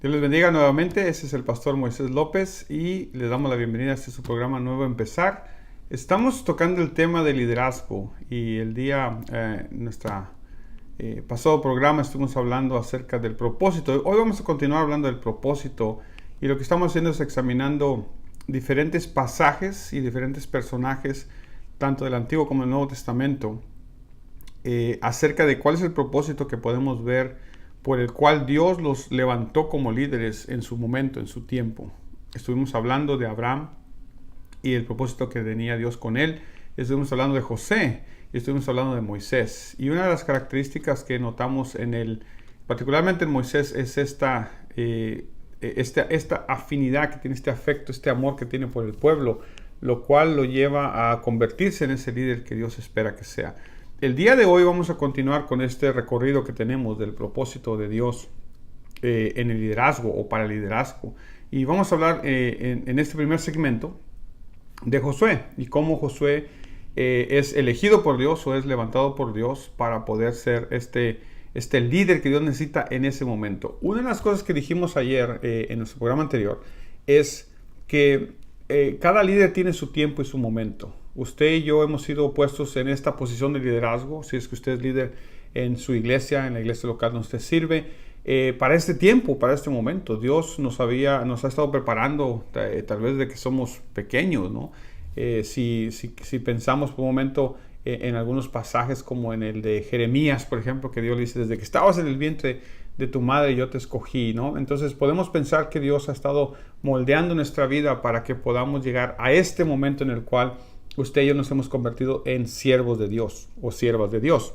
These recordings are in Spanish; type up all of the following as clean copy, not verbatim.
Dios les bendiga nuevamente, ese es el pastor Moisés López y les damos la bienvenida a este su programa Nuevo Empezar. Estamos tocando el tema de liderazgo y el día, nuestro pasado programa estuvimos hablando acerca del propósito. Hoy vamos a continuar hablando del propósito y lo que estamos haciendo es examinando diferentes pasajes y diferentes personajes, tanto del Antiguo como del Nuevo Testamento, acerca de cuál es el propósito que podemos ver por el cual Dios los levantó como líderes en su momento, en su tiempo. Estuvimos hablando de Abraham y el propósito que tenía Dios con él. Estuvimos hablando de José y estuvimos hablando de Moisés. Y una de las características que notamos particularmente en Moisés, es esta afinidad que tiene, este afecto, este amor que tiene por el pueblo, lo cual lo lleva a convertirse en ese líder que Dios espera que sea. El día de hoy vamos a continuar con este recorrido que tenemos del propósito de Dios en el liderazgo o para el liderazgo. Y vamos a hablar en este primer segmento de Josué y cómo Josué es elegido por Dios o es levantado por Dios para poder ser este líder que Dios necesita en ese momento. Una de las cosas que dijimos ayer en nuestro programa anterior es que cada líder tiene su tiempo y su momento. Usted y yo hemos sido puestos en esta posición de liderazgo, si es que usted es líder en su iglesia, en la iglesia local donde usted sirve, para este tiempo, para este momento. Dios nos ha estado preparando tal vez de que somos pequeños, ¿no? Si pensamos por un momento en algunos pasajes como en el de Jeremías, por ejemplo, que Dios le dice, desde que estabas en el vientre de tu madre yo te escogí, ¿no? Entonces podemos pensar que Dios ha estado moldeando nuestra vida para que podamos llegar a este momento en el cual usted y yo nos hemos convertido en siervos de Dios o siervas de Dios.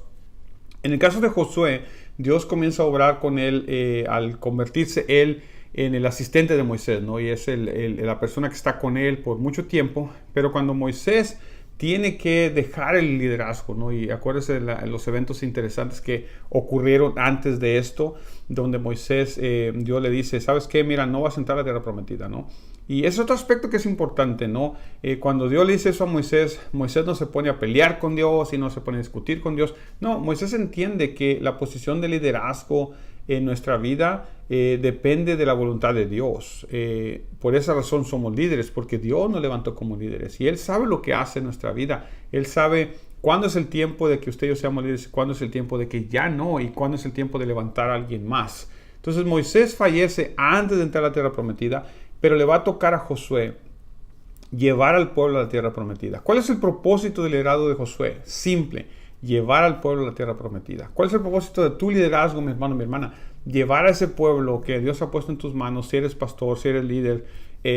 En el caso de Josué, Dios comienza a obrar con él al convertirse él en el asistente de Moisés, ¿no? Y es la persona que está con él por mucho tiempo, pero cuando Moisés tiene que dejar el liderazgo, ¿no? Y acuérdese de los eventos interesantes que ocurrieron antes de esto, donde Moisés, Dios le dice, ¿sabes qué? Mira, no vas a entrar a la tierra prometida, ¿no? Y es otro aspecto que es importante, ¿no? Cuando Dios le dice eso a Moisés, Moisés no se pone a pelear con Dios y no se pone a discutir con Dios. No, Moisés entiende que la posición de liderazgo en nuestra vida depende de la voluntad de Dios. Por esa razón somos líderes, porque Dios nos levantó como líderes y Él sabe lo que hace en nuestra vida. Él sabe cuándo es el tiempo de que usted y yo seamos líderes, cuándo es el tiempo de que ya no, y cuándo es el tiempo de levantar a alguien más. Entonces Moisés fallece antes de entrar a la tierra prometida, pero le va a tocar a Josué llevar al pueblo a la tierra prometida. ¿Cuál es el propósito del liderazgo de Josué? Simple: llevar al pueblo a la tierra prometida. ¿Cuál es el propósito de tu liderazgo, mi hermano, mi hermana? Llevar a ese pueblo que Dios ha puesto en tus manos, si eres pastor, si eres líder,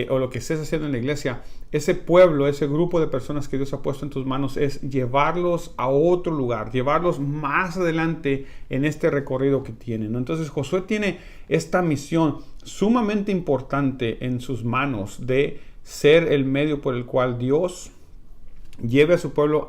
o lo que estés haciendo en la iglesia, ese pueblo, ese grupo de personas que Dios ha puesto en tus manos, es llevarlos a otro lugar, llevarlos más adelante en este recorrido que tienen, ¿no? Entonces Josué tiene esta misión sumamente importante en sus manos de ser el medio por el cual Dios lleve a su pueblo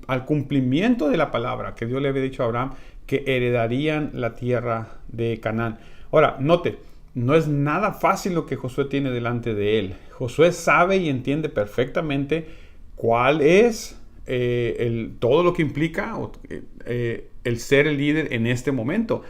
al cumplimiento de la palabra que Dios le había dicho a Abraham, que heredarían la tierra de Canaán. Ahora, note, no es nada fácil lo que Josué tiene delante de él. Josué sabe y entiende perfectamente cuál es todo lo que implica el ser el líder en este momento.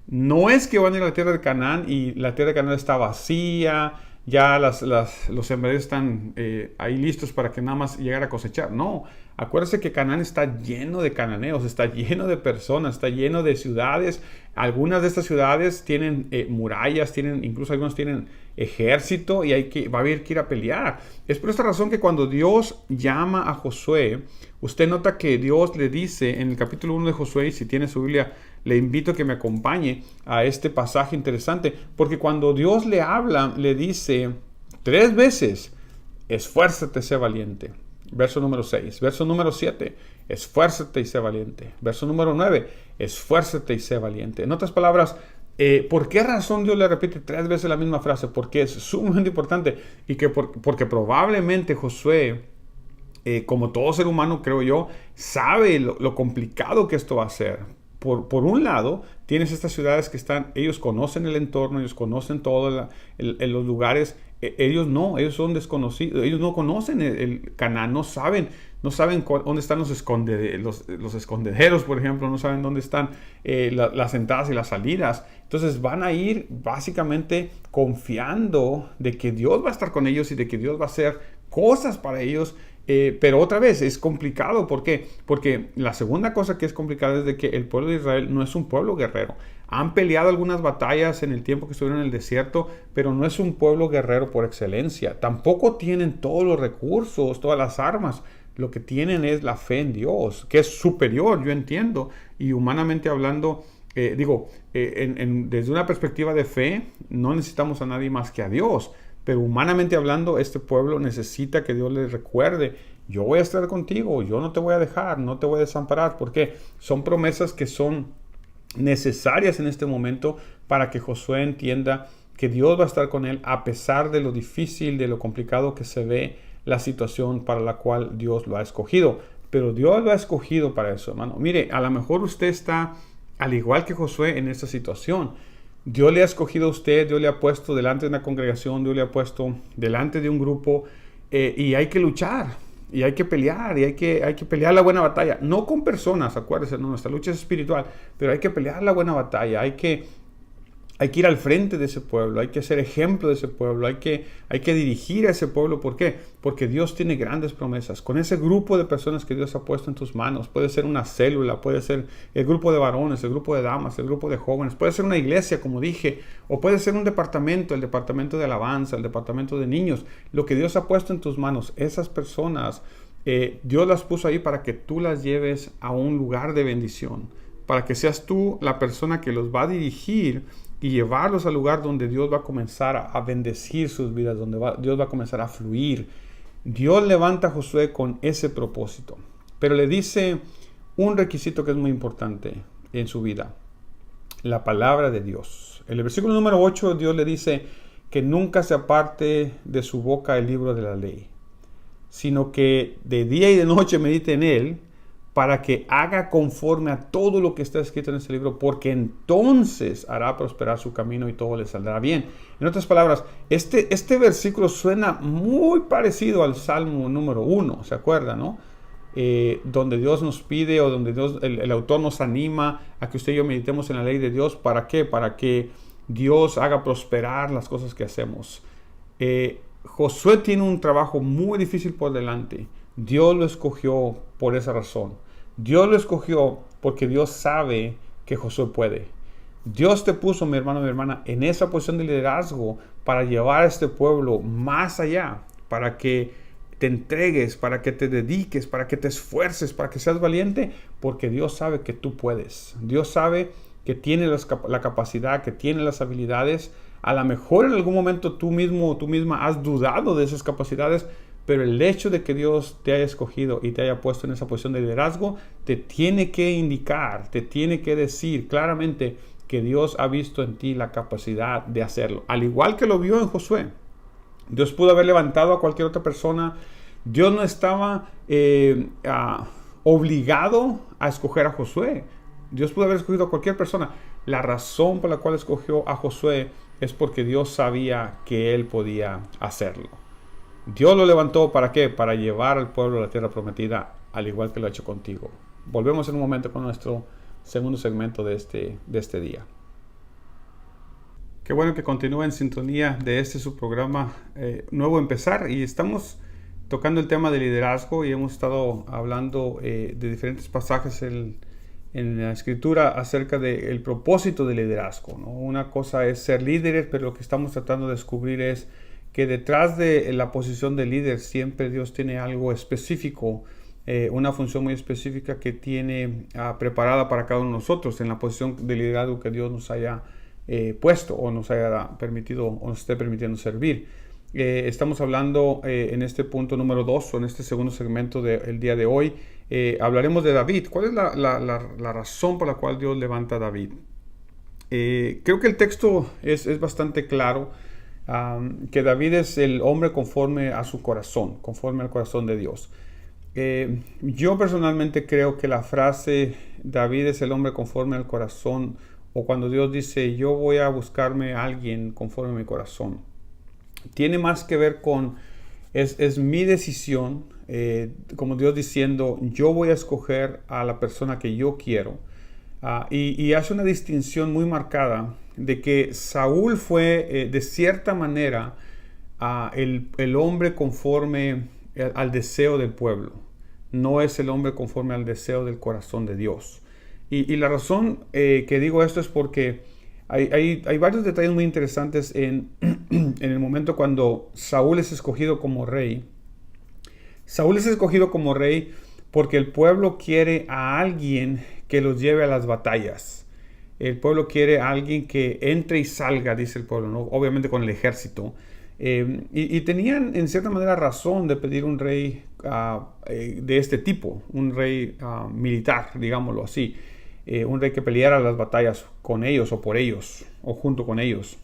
No es que van a ir a la tierra de Canaán y la tierra de Canaán está vacía, ya los sembradíos están ahí listos para que nada más llegar a cosechar. No, acuérdense que Canaán está lleno de cananeos, está lleno de personas, está lleno de ciudades. Algunas de estas ciudades tienen murallas, incluso algunos tienen ejército y va a haber que ir a pelear. Es por esta razón que cuando Dios llama a Josué, usted nota que Dios le dice en el capítulo 1 de Josué, y si tiene su Biblia, le invito a que me acompañe a este pasaje interesante, porque cuando Dios le habla, le dice 3 veces, esfuérzate, sé valiente. Verso número 6. Verso número 7, esfuérzate y sé valiente. Verso número 9, esfuérzate y sé valiente. En otras palabras, ¿por qué razón Dios le repite 3 veces la misma frase? Porque es sumamente importante y porque probablemente Josué, como todo ser humano, creo yo, sabe lo complicado que esto va a ser. Por un lado, tienes estas ciudades que ellos conocen el entorno, ellos conocen todos los lugares. Ellos son desconocidos, ellos no conocen el Canaán, no saben no saben dónde están los escondederos, por ejemplo, no saben dónde están las entradas y las salidas. Entonces van a ir básicamente confiando de que Dios va a estar con ellos y de que Dios va a hacer cosas para ellos. Pero otra vez es complicado. ¿Por qué? Porque la segunda cosa que es complicada es de que el pueblo de Israel no es un pueblo guerrero. Han peleado algunas batallas en el tiempo que estuvieron en el desierto, pero no es un pueblo guerrero por excelencia. Tampoco tienen todos los recursos, todas las armas. Lo que tienen es la fe en Dios, que es superior, yo entiendo. Y humanamente hablando, desde una perspectiva de fe, no necesitamos a nadie más que a Dios. Pero humanamente hablando, este pueblo necesita que Dios les recuerde: yo voy a estar contigo, yo no te voy a dejar, no te voy a desamparar. Porque son promesas que son necesarias en este momento para que Josué entienda que Dios va a estar con él a pesar de lo difícil, de lo complicado que se ve la situación para la cual Dios lo ha escogido. Pero Dios lo ha escogido para eso, hermano. Mire, a lo mejor usted está al igual que Josué en esta situación. Dios le ha escogido a usted, Dios le ha puesto delante de una congregación, Dios le ha puesto delante de un grupo, y hay que luchar, y hay que pelear, y hay que pelear la buena batalla. No con personas, acuérdense, no, nuestra lucha es espiritual, pero hay que pelear la buena batalla, hay que ir al frente de ese pueblo, hay que ser ejemplo de ese pueblo, hay que dirigir a ese pueblo. ¿Por qué? Porque Dios tiene grandes promesas. Con ese grupo de personas que Dios ha puesto en tus manos, puede ser una célula, puede ser el grupo de varones, el grupo de damas, el grupo de jóvenes, puede ser una iglesia, como dije, o puede ser un departamento, el departamento de alabanza, el departamento de niños. Lo que Dios ha puesto en tus manos, esas personas, Dios las puso ahí para que tú las lleves a un lugar de bendición, para que seas tú la persona que los va a dirigir y llevarlos al lugar donde Dios va a comenzar a bendecir sus vidas, donde Dios va a comenzar a fluir. Dios levanta a Josué con ese propósito, pero le dice un requisito que es muy importante en su vida: la palabra de Dios. En el versículo número 8, Dios le dice que nunca se aparte de su boca el libro de la ley, sino que de día y de noche medite en él, para que haga conforme a todo lo que está escrito en ese libro, porque entonces hará prosperar su camino y todo le saldrá bien. En otras palabras, este versículo suena muy parecido al Salmo número 1, ¿se acuerdan, no? Donde Dios nos pide, o donde el autor nos anima a que usted y yo meditemos en la ley de Dios. ¿Para qué? Para que Dios haga prosperar las cosas que hacemos. Josué tiene un trabajo muy difícil por delante. Dios lo escogió por esa razón. Dios lo escogió porque Dios sabe que Josué puede. Dios te puso, mi hermano, mi hermana, en esa posición de liderazgo para llevar a este pueblo más allá, para que te entregues, para que te dediques, para que te esfuerces, para que seas valiente, porque Dios sabe que tú puedes. Dios sabe que tienes la capacidad, que tienes las habilidades. A lo mejor en algún momento tú mismo o tú misma has dudado de esas capacidades, pero el hecho de que Dios te haya escogido y te haya puesto en esa posición de liderazgo te tiene que indicar, te tiene que decir claramente que Dios ha visto en ti la capacidad de hacerlo. Al igual que lo vio en Josué. Dios pudo haber levantado a cualquier otra persona. Dios no estaba obligado a escoger a Josué. Dios pudo haber escogido a cualquier persona. La razón por la cual escogió a Josué es porque Dios sabía que él podía hacerlo. Dios lo levantó, ¿para qué? Para llevar al pueblo a la tierra prometida, al igual que lo ha hecho contigo. Volvemos en un momento con nuestro segundo segmento de este día. Qué bueno que continúa en sintonía de su programa Nuevo Empezar, y estamos tocando el tema de liderazgo, y hemos estado hablando de diferentes pasajes en la escritura acerca del propósito del liderazgo, ¿no? Una cosa es ser líderes, pero lo que estamos tratando de descubrir es que detrás de la posición de líder siempre Dios tiene algo específico, una función muy específica que tiene preparada para cada uno de nosotros en la posición de liderazgo que Dios nos haya puesto, o nos haya permitido, o nos esté permitiendo servir. Estamos hablando en este punto número 2, o en este segundo segmento del día de hoy, hablaremos de David. ¿Cuál es la razón por la cual Dios levanta a David? Creo que el texto es bastante claro. Que David es el hombre conforme a su corazón, conforme al corazón de Dios. Yo personalmente creo que la frase David es el hombre conforme al corazón, o cuando Dios dice yo voy a buscarme a alguien conforme a mi corazón, tiene más que ver con es mi decisión, como Dios diciendo, yo voy a escoger a la persona que yo quiero. Y hace una distinción muy marcada de que Saúl fue de cierta manera el hombre conforme al deseo del pueblo. No es el hombre conforme al deseo del corazón de Dios. Y la razón que digo esto es porque hay varios detalles muy interesantes en el momento cuando Saúl es escogido como rey. Saúl es escogido como rey porque el pueblo quiere a alguien que los lleve a las batallas. El pueblo quiere a alguien que entre y salga, dice el pueblo, ¿no? Obviamente con el ejército. Y tenían en cierta manera razón de pedir un rey de este tipo, un rey militar, digámoslo así. Un rey que peleara las batallas con ellos o por ellos o junto con ellos.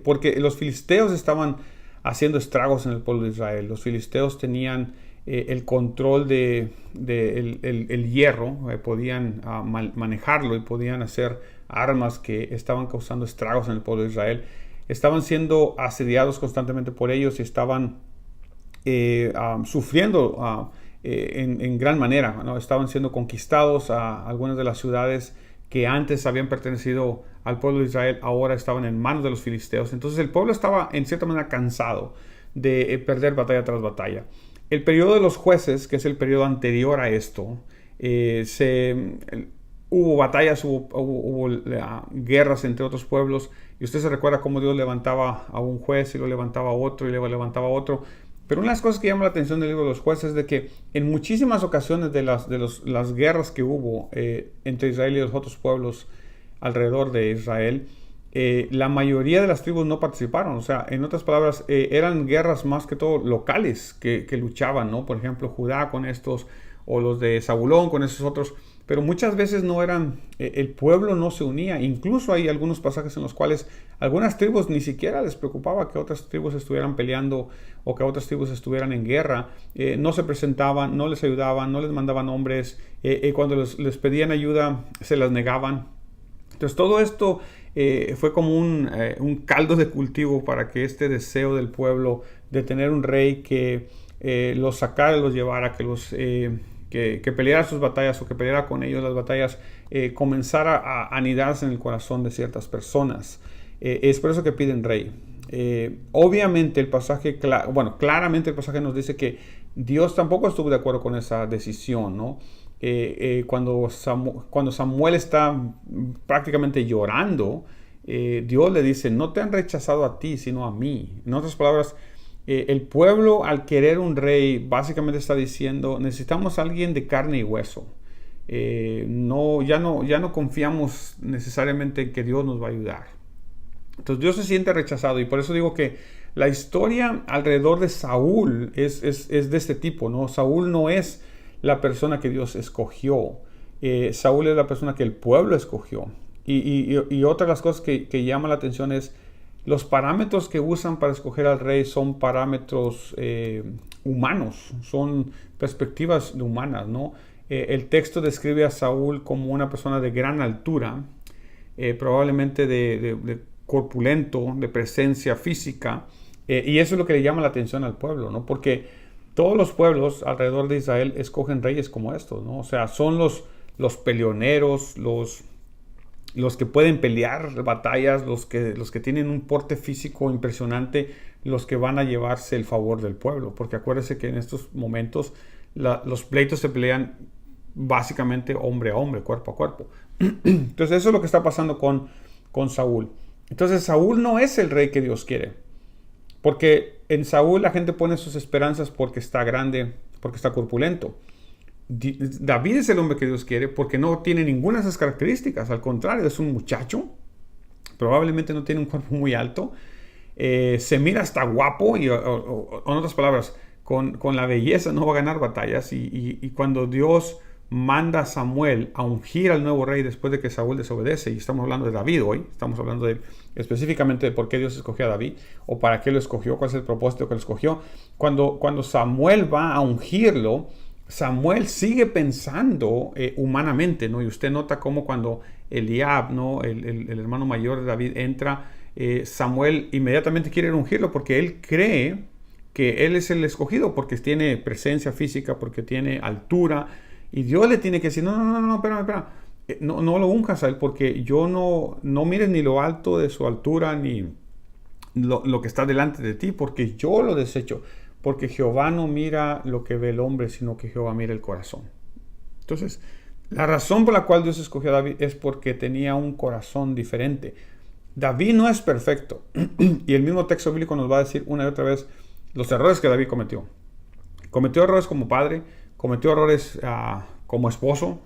Porque los filisteos estaban haciendo estragos en el pueblo de Israel. Los filisteos tenían el control el hierro, podían manejarlo y podían hacer armas que estaban causando estragos en el pueblo de Israel. Estaban siendo asediados constantemente por ellos y estaban sufriendo en gran manera, ¿no? Estaban siendo conquistados a algunas de las ciudades que antes habían pertenecido al pueblo de Israel, ahora estaban en manos de los filisteos. Entonces el pueblo estaba en cierta manera cansado de perder batalla tras batalla. El periodo de los jueces, que es el periodo anterior a esto, hubo batallas, hubo guerras entre otros pueblos, y usted se recuerda cómo Dios levantaba a un juez y lo levantaba a otro y luego levantaba a otro. Pero una de las cosas que llama la atención del libro de los jueces es de que en muchísimas ocasiones de las guerras que hubo entre Israel y los otros pueblos alrededor de Israel, la mayoría de las tribus no participaron. O sea, en otras palabras, eran guerras más que todo locales que luchaban, ¿no? Por ejemplo, Judá con estos, o los de Zabulón con esos otros. Pero muchas veces no eran, el pueblo no se unía. Incluso hay algunos pasajes en los cuales algunas tribus ni siquiera les preocupaba que otras tribus estuvieran peleando o que otras tribus estuvieran en guerra. No se presentaban, no les ayudaban, no les mandaban hombres. Cuando les pedían ayuda, se las negaban. Entonces todo esto fue como un caldo de cultivo para que este deseo del pueblo de tener un rey que los sacara, los llevara, que peleara sus batallas o que peleara con ellos las batallas, comenzara a anidarse en el corazón de ciertas personas. Es por eso que piden rey. Obviamente el pasaje, claramente el pasaje nos dice que Dios tampoco estuvo de acuerdo con esa decisión, ¿no? Cuando Samuel está prácticamente llorando, Dios le dice, no te han rechazado a ti, sino a mí. En otras palabras, el pueblo, al querer un rey, básicamente está diciendo, necesitamos a alguien de carne y hueso. Ya no confiamos necesariamente en que Dios nos va a ayudar. Entonces Dios se siente rechazado, y por eso digo que la historia alrededor de Saúl es de este tipo, ¿no? Saúl no es la persona que Dios escogió. Saúl es la persona que el pueblo escogió. Y otra de las cosas que llama la atención es los parámetros que usan para escoger al rey son parámetros humanos, son perspectivas humanas, ¿no? El texto describe a Saúl como una persona de gran altura, probablemente de corpulento, de presencia física, y eso es lo que le llama la atención al pueblo, ¿no? Porque todos los pueblos alrededor de Israel escogen reyes como estos, ¿no? O sea, son los peleoneros, los que pueden pelear batallas, los que tienen un porte físico impresionante, los que van a llevarse el favor del pueblo. Porque acuérdese que en estos momentos los pleitos se pelean básicamente hombre a hombre, cuerpo a cuerpo. Entonces eso es lo que está pasando con Saúl. Entonces Saúl no es el rey que Dios quiere. Porque en Saúl la gente pone sus esperanzas porque está grande, porque está corpulento. David es el hombre que Dios quiere porque no tiene ninguna de esas características. Al contrario, es un muchacho. Probablemente no tiene un cuerpo muy alto. Se mira hasta guapo y, o en otras palabras, con la belleza no va a ganar batallas. Y cuando Dios manda a Samuel a ungir al nuevo rey después de que Saúl desobedece, y estamos hablando de David hoy, estamos hablando específicamente de por qué Dios escogió a David o para qué lo escogió, cuál es el propósito que lo escogió. Cuando Samuel va a ungirlo, Samuel sigue pensando humanamente, ¿no? Y usted nota cómo cuando Eliab, ¿no? el hermano mayor de David, entra, Samuel inmediatamente quiere ungirlo porque él cree que él es el escogido porque tiene presencia física, porque tiene altura. Y Dios le tiene que decir, no, espera. No lo unjas a él porque yo no mires ni lo alto de su altura ni lo que está delante de ti, porque yo lo desecho. Porque Jehová no mira lo que ve el hombre, sino que Jehová mira el corazón. Entonces, la razón por la cual Dios escogió a David es porque tenía un corazón diferente. David no es perfecto. Y el mismo texto bíblico nos va a decir una y otra vez los errores que David cometió. Cometió errores como padre, cometió errores como esposo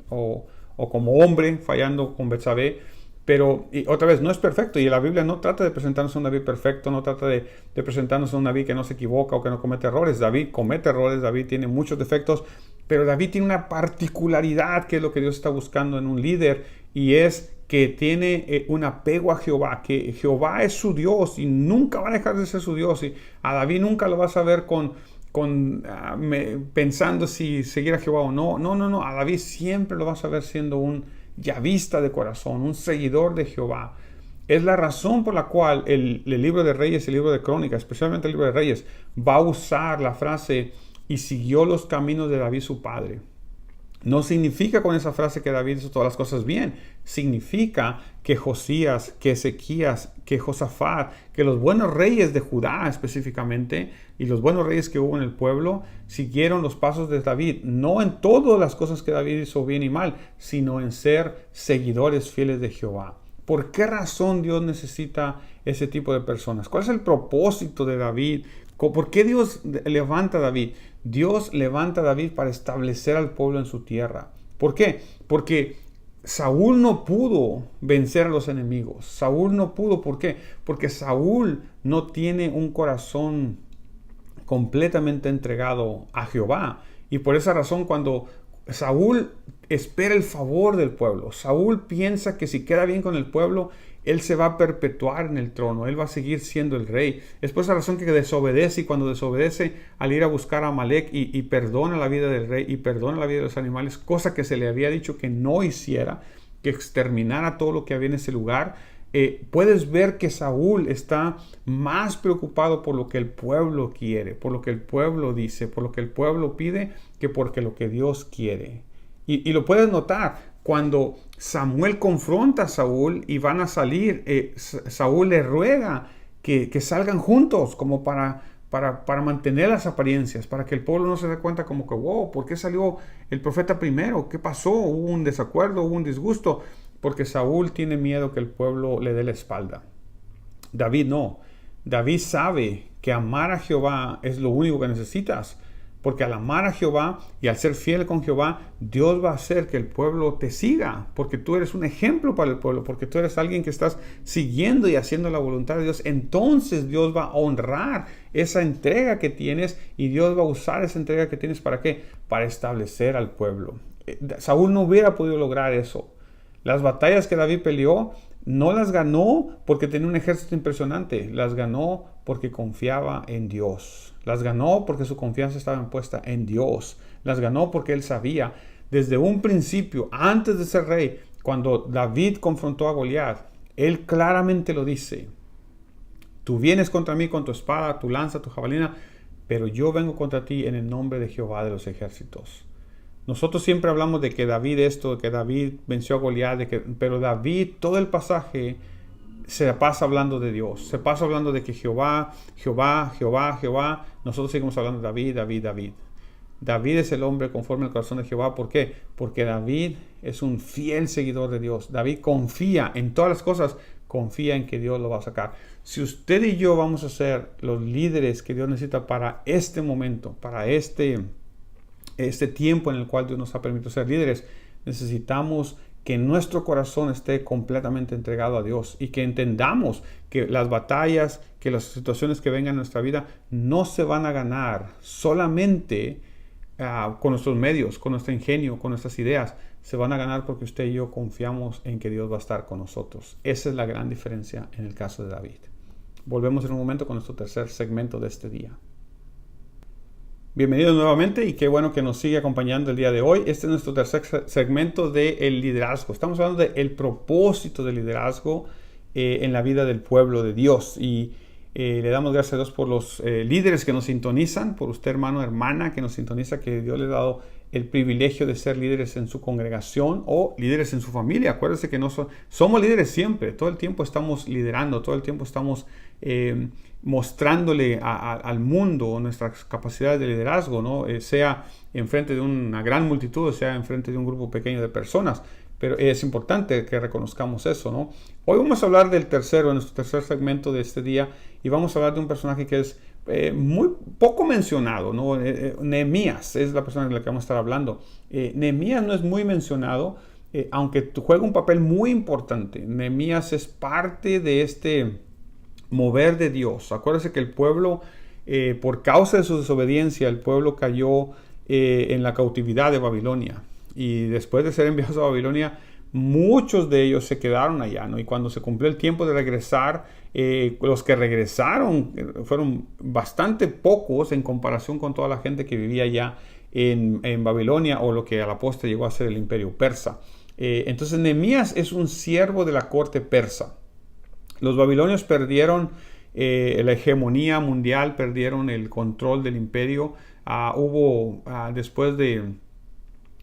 o como hombre, fallando con Betsabé. Pero, y otra vez, no es perfecto. Y la Biblia no trata de presentarnos a un David perfecto, no trata de presentarnos a un David que no se equivoca o que no comete errores. David comete errores, David tiene muchos defectos, pero David tiene una particularidad que es lo que Dios está buscando en un líder, y es que tiene un apego a Jehová, que Jehová es su Dios y nunca va a dejar de ser su Dios. Y a David nunca lo vas a ver pensando si seguir a Jehová o no. No. A David siempre lo vas a ver siendo un yavista de corazón, un seguidor de Jehová. Es la razón por la cual el libro de Reyes y el libro de Crónicas, especialmente el libro de Reyes, va a usar la frase y siguió los caminos de David su padre. No significa con esa frase que David hizo todas las cosas bien. Significa que Josías, que Ezequías, que Josafat, que los buenos reyes de Judá específicamente, y los buenos reyes que hubo en el pueblo, siguieron los pasos de David. No en todas las cosas que David hizo bien y mal, sino en ser seguidores fieles de Jehová. ¿Por qué razón Dios necesita ese tipo de personas? ¿Cuál es el propósito de David? ¿Por qué Dios levanta a David? Dios levanta a David para establecer al pueblo en su tierra. ¿Por qué? Porque Saúl no pudo vencer a los enemigos. Saúl no pudo. ¿Por qué? Porque Saúl no tiene un corazón completamente entregado a Jehová. Y por esa razón, cuando Saúl espera el favor del pueblo, Saúl piensa que si queda bien con el pueblo, él se va a perpetuar en el trono, él va a seguir siendo el rey. Es por esa razón que desobedece, y cuando desobedece al ir a buscar a Amalek y perdona la vida del rey y perdona la vida de los animales, cosa que se le había dicho que no hiciera, que exterminara todo lo que había en ese lugar, puedes ver que Saúl está más preocupado por lo que el pueblo quiere, por lo que el pueblo dice, por lo que el pueblo pide, que por lo que Dios quiere. Y lo puedes notar. Cuando Samuel confronta a Saúl y van a salir, Saúl le ruega que salgan juntos como para mantener las apariencias, para que el pueblo no se dé cuenta como que, wow, ¿por qué salió el profeta primero? ¿Qué pasó? ¿Hubo un desacuerdo? ¿Hubo un disgusto? Porque Saúl tiene miedo que el pueblo le dé la espalda. David no. David sabe que amar a Jehová es lo único que necesitas. Porque al amar a Jehová y al ser fiel con Jehová, Dios va a hacer que el pueblo te siga. Porque tú eres un ejemplo para el pueblo. Porque tú eres alguien que estás siguiendo y haciendo la voluntad de Dios. Entonces Dios va a honrar esa entrega que tienes. Y Dios va a usar esa entrega que tienes. ¿Para qué? Para establecer al pueblo. Saúl no hubiera podido lograr eso. Las batallas que David peleó, no las ganó porque tenía un ejército impresionante. Las ganó porque confiaba en Dios. Las ganó porque su confianza estaba puesta en Dios. Las ganó porque él sabía desde un principio, antes de ser rey, cuando David confrontó a Goliat, él claramente lo dice: tú vienes contra mí con tu espada, tu lanza, tu jabalina, pero yo vengo contra ti en el nombre de Jehová de los ejércitos. Nosotros siempre hablamos de que David de que David venció a Goliat, pero David, todo el pasaje se pasa hablando de Dios, se pasa hablando de que Jehová. Nosotros seguimos hablando de David. David es el hombre conforme al corazón de Jehová. ¿Por qué? Porque David es un fiel seguidor de Dios. David confía en todas las cosas, confía en que Dios lo va a sacar. Si usted y yo vamos a ser los líderes que Dios necesita para este momento, para este tiempo en el cual Dios nos ha permitido ser líderes, necesitamos que nuestro corazón esté completamente entregado a Dios y que entendamos que las batallas, que las situaciones que vengan en nuestra vida no se van a ganar solamente con nuestros medios, con nuestro ingenio, con nuestras ideas. Se van a ganar porque usted y yo confiamos en que Dios va a estar con nosotros. Esa es la gran diferencia en el caso de David. Volvemos en un momento con nuestro tercer segmento de este día. Bienvenidos nuevamente y qué bueno que nos sigue acompañando el día de hoy. Este es nuestro tercer segmento del liderazgo. Estamos hablando del propósito del liderazgo en la vida del pueblo de Dios. Y Le damos gracias a Dios por los líderes que nos sintonizan, por usted, hermano, hermana, que nos sintoniza, que Dios le ha dado el privilegio de ser líderes en su congregación o líderes en su familia. Acuérdense que somos líderes siempre, todo el tiempo estamos liderando, todo el tiempo estamos mostrándole al mundo nuestras capacidades de liderazgo, ¿no? Sea enfrente de una gran multitud, sea enfrente de un grupo pequeño de personas. Pero es importante que reconozcamos eso, ¿no? Hoy vamos a hablar en nuestro tercer segmento de este día, y vamos a hablar de un personaje que es muy poco mencionado, ¿no? Nehemías es la persona de la que vamos a estar hablando. Nehemías no es muy mencionado, aunque juega un papel muy importante. Nehemías es parte de este mover de Dios. Acuérdense que el pueblo, por causa de su desobediencia, el pueblo cayó en la cautividad de Babilonia. Y después de ser enviados a Babilonia, muchos de ellos se quedaron allá, ¿no? Y cuando se cumplió el tiempo de regresar, los que regresaron fueron bastante pocos en comparación con toda la gente que vivía allá en Babilonia, o lo que a la postre llegó a ser el imperio persa. Entonces Nehemías es un siervo de la corte persa. Los babilonios perdieron la hegemonía mundial, perdieron el control del imperio. Después de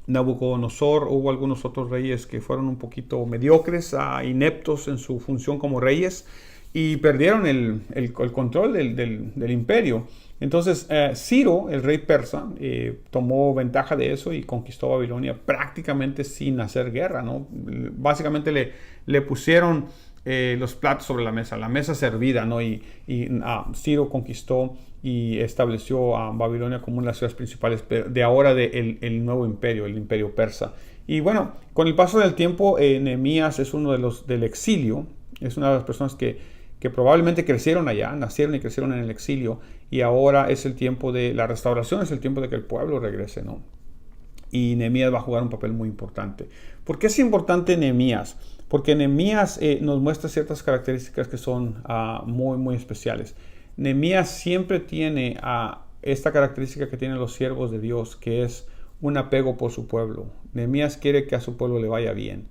Nabucodonosor, hubo algunos otros reyes que fueron un poquito mediocres, ineptos en su función como reyes, y perdieron el control del imperio. Entonces Ciro, el rey persa, tomó ventaja de eso y conquistó Babilonia prácticamente sin hacer guerra, ¿no? Básicamente le pusieron los platos sobre la mesa servida, ¿no? Y Ciro conquistó y estableció a Babilonia como una de las ciudades principales de ahora el nuevo imperio, el imperio persa. Y bueno, con el paso del tiempo, Nehemías es uno de los del exilio, es una de las personas que probablemente crecieron allá, nacieron y crecieron en el exilio, y ahora es el tiempo de la restauración, es el tiempo de que el pueblo regrese, ¿no? Y Nehemías va a jugar un papel muy importante. ¿Por qué es importante Nehemías? Porque Nehemías nos muestra ciertas características que son muy, muy especiales. Nehemías siempre tiene esta característica que tienen los siervos de Dios, que es un apego por su pueblo. Nehemías quiere que a su pueblo le vaya bien.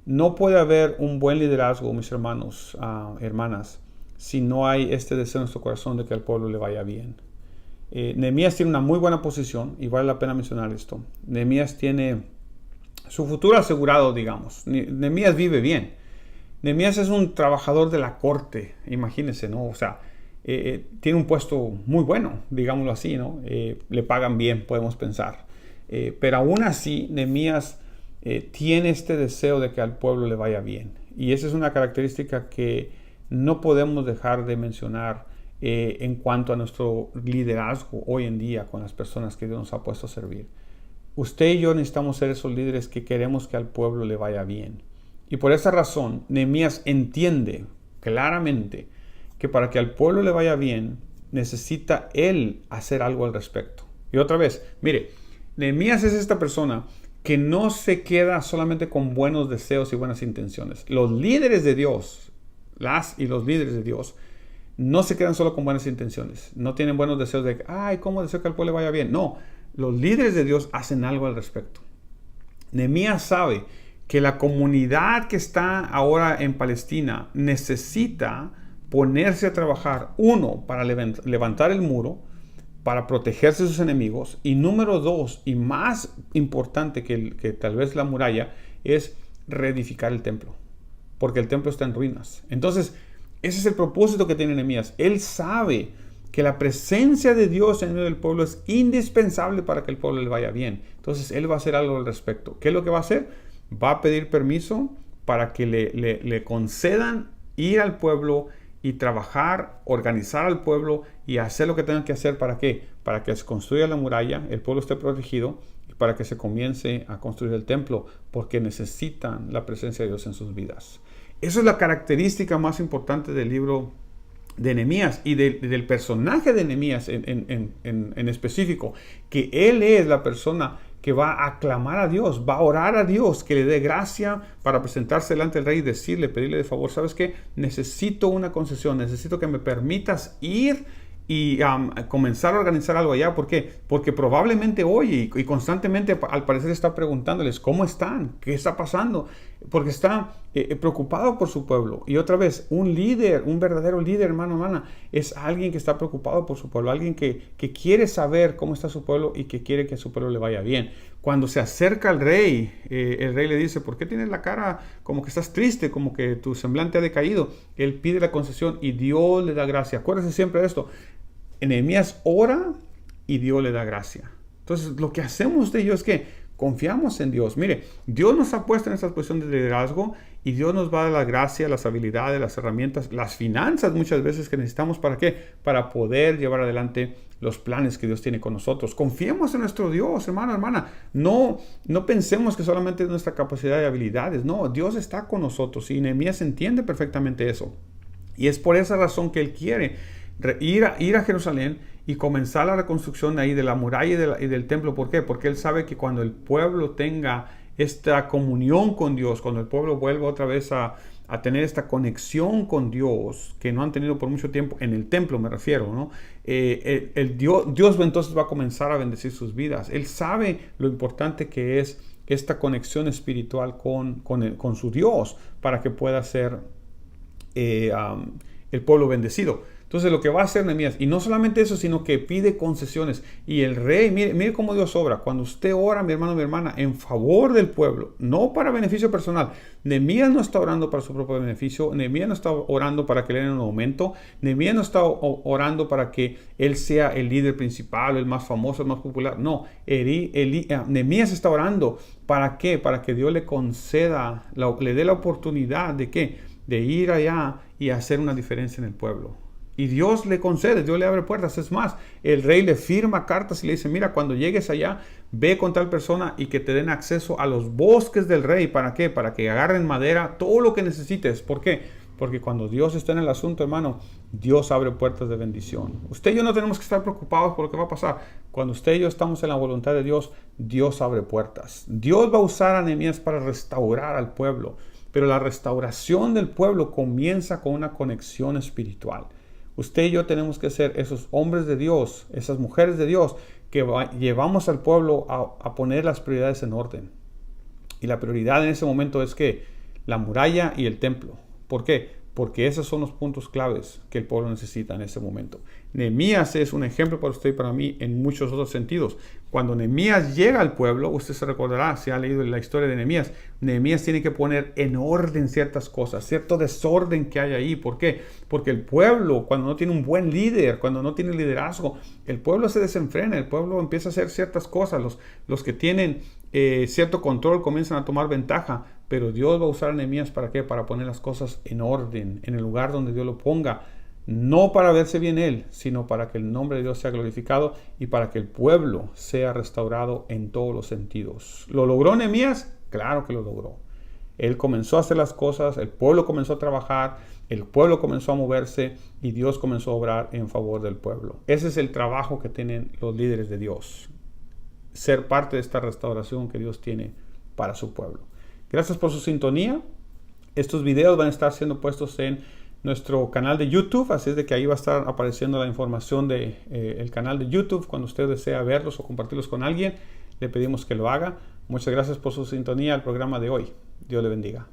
No puede haber un buen liderazgo, mis hermanos, hermanas, si no hay este deseo en nuestro corazón de que al pueblo le vaya bien. Nehemías tiene una muy buena posición, y vale la pena mencionar esto. Nehemías tiene su futuro asegurado, digamos. Nehemías vive bien. Nehemías es un trabajador de la corte, imagínense, ¿no? O sea, tiene un puesto muy bueno, digámoslo así, ¿no? Le pagan bien, podemos pensar. Pero aún así, Nehemías tiene este deseo de que al pueblo le vaya bien. Y esa es una característica que no podemos dejar de mencionar en cuanto a nuestro liderazgo hoy en día con las personas que Dios nos ha puesto a servir. Usted y yo necesitamos ser esos líderes que queremos que al pueblo le vaya bien. Y por esa razón, Nehemías entiende claramente que para que al pueblo le vaya bien, necesita él hacer algo al respecto. Y otra vez, mire, Nehemías es esta persona que no se queda solamente con buenos deseos y buenas intenciones. Los líderes de Dios, los líderes de Dios, no se quedan solo con buenas intenciones. No tienen buenos deseos de, ¿cómo deseo que al pueblo le vaya bien? No, los líderes de Dios hacen algo al respecto. Nehemías sabe que la comunidad que está ahora en Palestina necesita ponerse a trabajar, uno, para levantar el muro, para protegerse de sus enemigos, y número dos, y más importante que tal vez la muralla, es reedificar el templo, porque el templo está en ruinas. Entonces, ese es el propósito que tiene Nehemías. Él sabe que la presencia de Dios en medio del pueblo es indispensable para que el pueblo le vaya bien. Entonces, él va a hacer algo al respecto. ¿Qué es lo que va a hacer? Va a pedir permiso para que le concedan ir al pueblo y trabajar, organizar al pueblo y hacer lo que tengan que hacer. ¿Para qué? Para que se construya la muralla, el pueblo esté protegido, y para que se comience a construir el templo, porque necesitan la presencia de Dios en sus vidas. Esa es la característica más importante del libro de Nehemías y del personaje de Nehemías en específico, que él es la persona que va a clamar a Dios, va a orar a Dios que le dé gracia para presentarse delante del rey y decirle, pedirle de favor, ¿sabes qué? Necesito una concesión, necesito que me permitas ir y comenzar a organizar algo allá. ¿Por qué? Porque probablemente hoy y constantemente al parecer está preguntándoles, ¿cómo están? ¿Qué está pasando? porque está preocupado por su pueblo. Y otra vez, un líder, un verdadero líder, hermana, es alguien que está preocupado por su pueblo, alguien que quiere saber cómo está su pueblo y que quiere que a su pueblo le vaya bien. Cuando se acerca al rey, el rey le dice, ¿por qué tienes la cara como que estás triste, como que tu semblante ha decaído? Él pide la concesión y Dios le da gracia. Acuérdense siempre de esto. Nehemías ora y Dios le da gracia. Entonces, lo que hacemos de ello es que confiamos en Dios. Mire, Dios nos ha puesto en esta posición de liderazgo y Dios nos va a dar la gracia, las habilidades, las herramientas, las finanzas muchas veces que necesitamos. ¿Para qué? Para poder llevar adelante los planes que Dios tiene con nosotros. Confiemos en nuestro Dios, hermana. No pensemos que solamente es nuestra capacidad y habilidades. No, Dios está con nosotros y Nehemías entiende perfectamente eso. Y es por esa razón que él quiere ir a Jerusalén y comenzar la reconstrucción ahí de la muralla y del templo. ¿Por qué? Porque él sabe que cuando el pueblo tenga esta comunión con Dios, cuando el pueblo vuelva otra vez a tener esta conexión con Dios, que no han tenido por mucho tiempo, en el templo me refiero, ¿no? Dios entonces va a comenzar a bendecir sus vidas. Él sabe lo importante que es esta conexión espiritual con su Dios para que pueda ser el pueblo bendecido. Entonces lo que va a hacer Nehemías, y no solamente eso, sino que pide concesiones. Y el rey, mire cómo Dios obra. Cuando usted ora, mi hermano, mi hermana, en favor del pueblo, no para beneficio personal. Nehemías no está orando para su propio beneficio. Nehemías no está orando para que le den un aumento. Nehemías no está orando para que él sea el líder principal, el más famoso, el más popular. No, Nehemías está orando. ¿Para qué? Para que Dios le conceda, le dé la oportunidad de ¿qué? De ir allá y hacer una diferencia en el pueblo. Y Dios le concede, Dios le abre puertas. Es más, el rey le firma cartas y le dice, mira, cuando llegues allá, ve con tal persona y que te den acceso a los bosques del rey. ¿Para qué? Para que agarren madera, todo lo que necesites. ¿Por qué? Porque cuando Dios está en el asunto, hermano, Dios abre puertas de bendición. Usted y yo no tenemos que estar preocupados por lo que va a pasar. Cuando usted y yo estamos en la voluntad de Dios, Dios abre puertas. Dios va a usar a Nehemías para restaurar al pueblo. Pero la restauración del pueblo comienza con una conexión espiritual. Usted y yo tenemos que ser esos hombres de Dios, esas mujeres de Dios que llevamos al pueblo a poner las prioridades en orden. Y la prioridad en ese momento es que la muralla y el templo. ¿Por qué? Porque esos son los puntos claves que el pueblo necesita en ese momento. Nehemías es un ejemplo para usted y para mí en muchos otros sentidos. Cuando Nehemías llega al pueblo, usted se recordará, si ha leído la historia de Nehemías, Nehemías tiene que poner en orden ciertas cosas, cierto desorden que hay ahí. ¿Por qué? Porque el pueblo, cuando no tiene un buen líder, cuando no tiene liderazgo, el pueblo se desenfrena, el pueblo empieza a hacer ciertas cosas. Los que tienen cierto control comienzan a tomar ventaja. Pero Dios va a usar a Nehemías ¿para qué? Para poner las cosas en orden, en el lugar donde Dios lo ponga. No para verse bien él, sino para que el nombre de Dios sea glorificado y para que el pueblo sea restaurado en todos los sentidos. ¿Lo logró Nehemías? Claro que lo logró. Él comenzó a hacer las cosas, el pueblo comenzó a trabajar, el pueblo comenzó a moverse y Dios comenzó a obrar en favor del pueblo. Ese es el trabajo que tienen los líderes de Dios. Ser parte de esta restauración que Dios tiene para su pueblo. Gracias por su sintonía. Estos videos van a estar siendo puestos en nuestro canal de YouTube, así es de que ahí va a estar apareciendo la información del canal de YouTube. Cuando usted desea verlos o compartirlos con alguien, le pedimos que lo haga. Muchas gracias por su sintonía al programa de hoy. Dios le bendiga.